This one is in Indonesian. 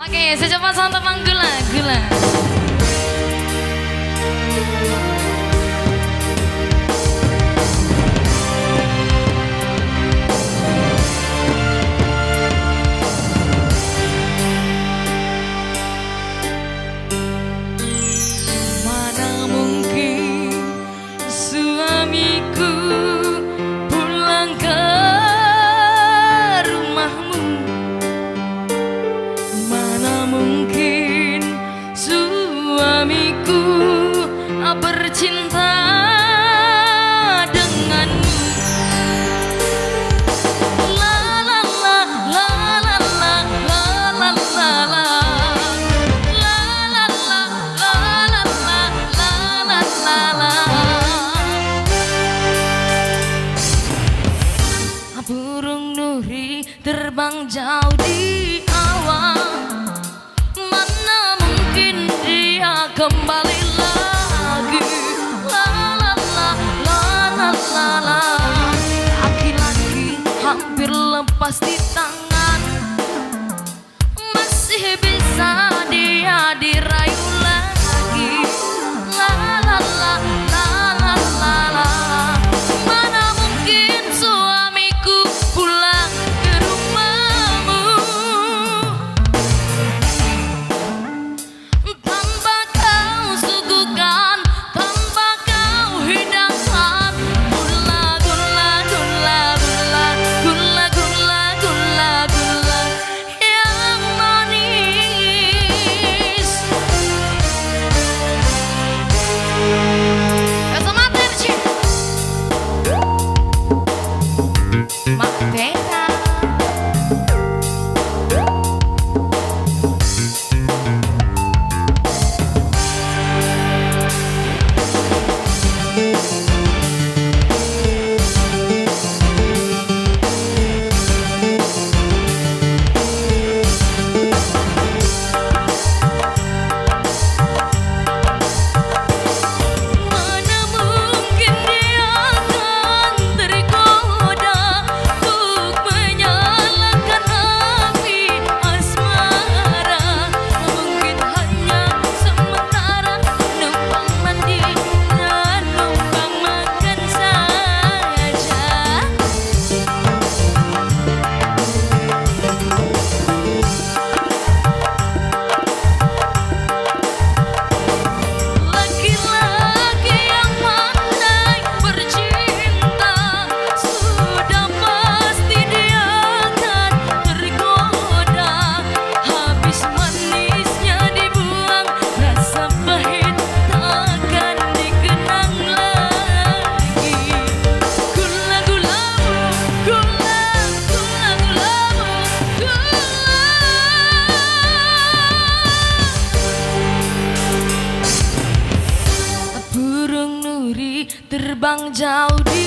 Oke, secepat santap gula-gula. Mana mungkin suamiku pulang ke rumahmu. Mana mungkin suamiku bercinta denganmu. La la la la la la la la la la. La la la la la la la la la. Burung nuri terbang jauh di awan, mana mungkin dia kembali lagi. La la la la la la la. Laki-laki hampir lepas di tangan, masih bisa dia dirayu lagi. La la la la la la la. Mana mungkin suamiku pulang ke rumahmu tanpa kau suguhkan, tanpa kau hidangkan gula gula gula gula gula gula gula gula yang manis. Essa materci Matena. Mana mungkin dia akan tergoda untuk menyalakan api asmara. Mungkin hanya sementara, numpang mandi dan numpang makan saja. Laki-laki yang pandai bercinta sudah pasti dia akan tergoda. Habis manisnya dibuang, rasa pahit takkan dikenang lagi. Gula gulamu, gula gula gulamu, gula. Burung nuri terbang jauh di